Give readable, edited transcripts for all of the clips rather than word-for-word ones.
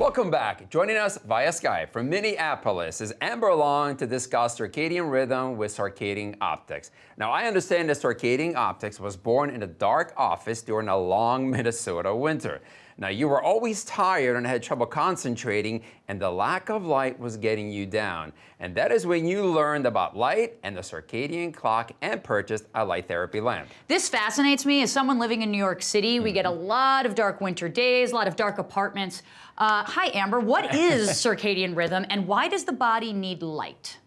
Welcome back. Joining us via Skype from Minneapolis is Amber Leong to discuss circadian rhythm with Circadian Optics. Now, I understand that Circadian Optics was born in a dark office during a long Minnesota winter. Now, you were always tired and had trouble concentrating, and the lack of light was getting you down. And that is when you learned about light and the circadian clock and purchased a light therapy lamp. This fascinates me. As someone living in New York City, we get a lot of dark winter days, a lot of dark apartments. Hi, Amber. What is circadian rhythm, and why does the body need light?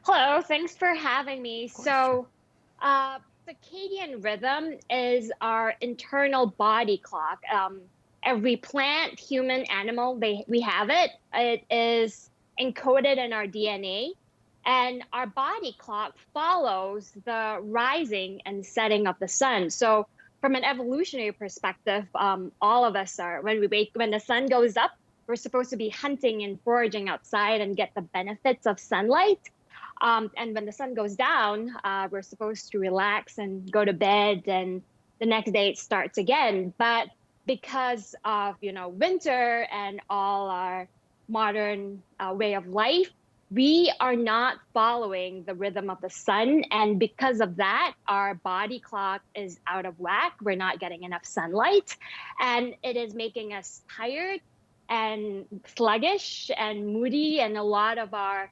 Hello, thanks for having me. So, circadian rhythm is our internal body clock. Every plant, human, animal, we have it. It is encoded in our DNA. And our body clock follows the rising and setting of the sun. So from an evolutionary perspective, all of us are, when the sun goes up, we're supposed to be hunting and foraging outside and get the benefits of sunlight. And when the sun goes down, we're supposed to relax and go to bed, and the next day it starts again. But because of, winter and all our modern way of life, we are not following the rhythm of the sun. And because of that, our body clock is out of whack. We're not getting enough sunlight, and it is making us tired and sluggish and moody, and a lot of our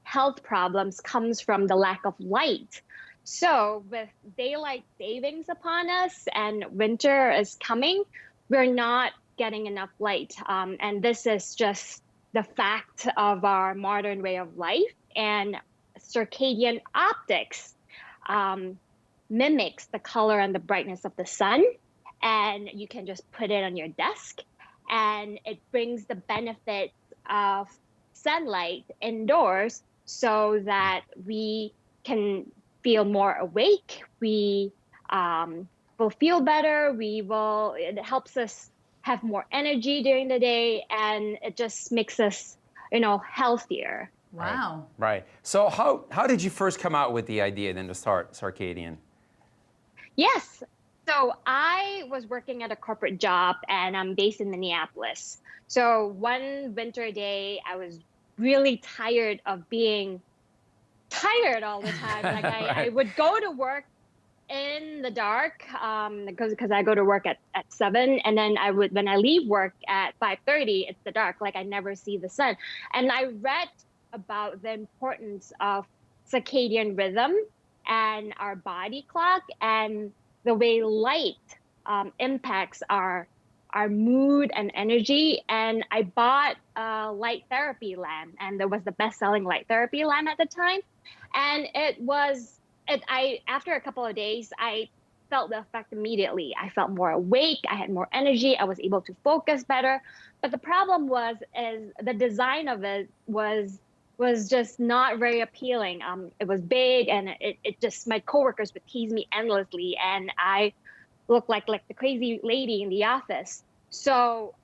health problems comes from the lack of light. So with daylight savings upon us and winter is coming, we're not getting enough light. And this is just the fact of our modern way of life. And circadian optics mimics the color and the brightness of the sun. And you can just put it on your desk, and it brings the benefits of sunlight indoors so that we can feel more awake. We will feel better. It helps us have more energy during the day, and it just makes us, healthier. Wow. Right. So how did you first come out with the idea then to start Circadian? Yes. So I was working at a corporate job, and I'm based in Minneapolis. So one winter day, I was really tired of being tired all the time. Like Right. I would go to work in the dark because I go to work at 7, and then when I leave work at 5:30, it's the dark. Like I never see the sun. And I read about the importance of circadian rhythm and our body clock and the way light impacts our mood and energy. And I bought a light therapy lamp, and there was the best-selling light therapy lamp at the time. And after a couple of days, I felt the effect immediately. I felt more awake. I had more energy. I was able to focus better. But the problem is the design of it was just not very appealing. It was big, and it just, my coworkers would tease me endlessly, and I looked like the crazy lady in the office. So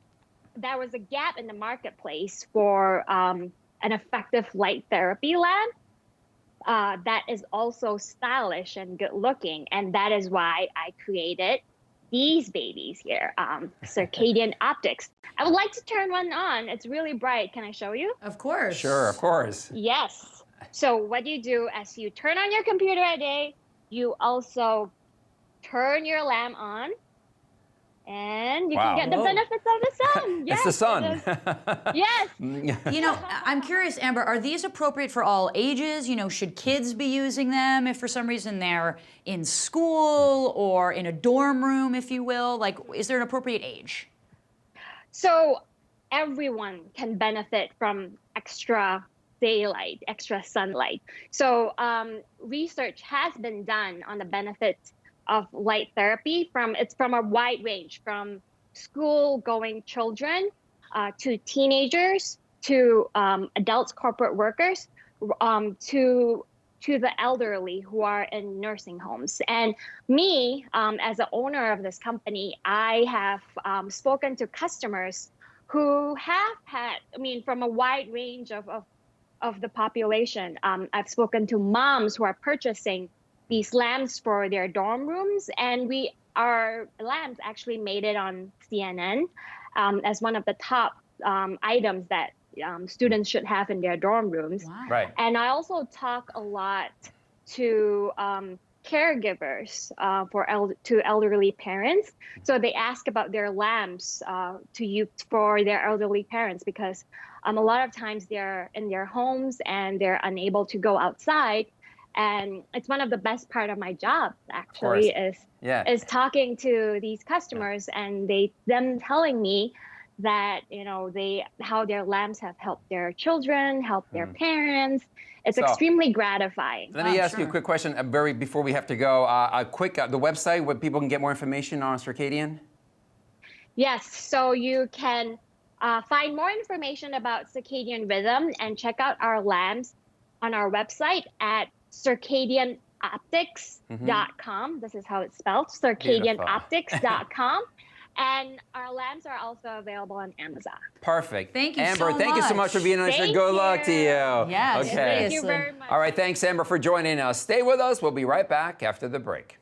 there was a gap in the marketplace for an effective light therapy lamp that is also stylish and good looking. And that is why I created these babies here, Circadian Optics. I would like to turn one on. It's really bright. Can I show you? Of course. Sure, of course. Yes. So what you do as you turn on your computer a day, you also turn your lamp on, and you Wow. can get the benefits of the sun. Yes, It's the sun. it is. Yes. I'm curious, Amber, are these appropriate for all ages? Should kids be using them if for some reason they're in school or in a dorm room, if you will? Like, is there an appropriate age? So everyone can benefit from extra daylight, extra sunlight. So research has been done on the benefits of light therapy from a wide range, from school-going children to teenagers to adults, corporate workers, to the elderly who are in nursing homes. And me, as the owner of this company, I have spoken to customers who have had, from a wide range of the population. I've spoken to moms who are purchasing these lamps for their dorm rooms, and our lamps actually made it on CNN. as one of the top items that students should have in their dorm rooms. Wow. Right. And I also talk a lot to caregivers to elderly parents. So they ask about their lamps for their elderly parents, because a lot of times they're in their homes and they're unable to go outside. And it's one of the best part of my job, actually, is talking to these customers and them telling me that how their lamps have helped their children, helped their parents. It's extremely gratifying. Let me ask you a quick question before we have to go. The website where people can get more information on Circadian? Yes, so you can find more information about circadian rhythm and check out our lamps on our website at circadianoptics.com. This is how it's spelled, circadianoptics.com. And our lamps are also available on Amazon. Perfect. Thank you Amber, so thank you so much for being on the show. Good luck to you. Yes, okay. Thank you very much. All right, thanks, Amber, for joining us. Stay with us. We'll be right back after the break.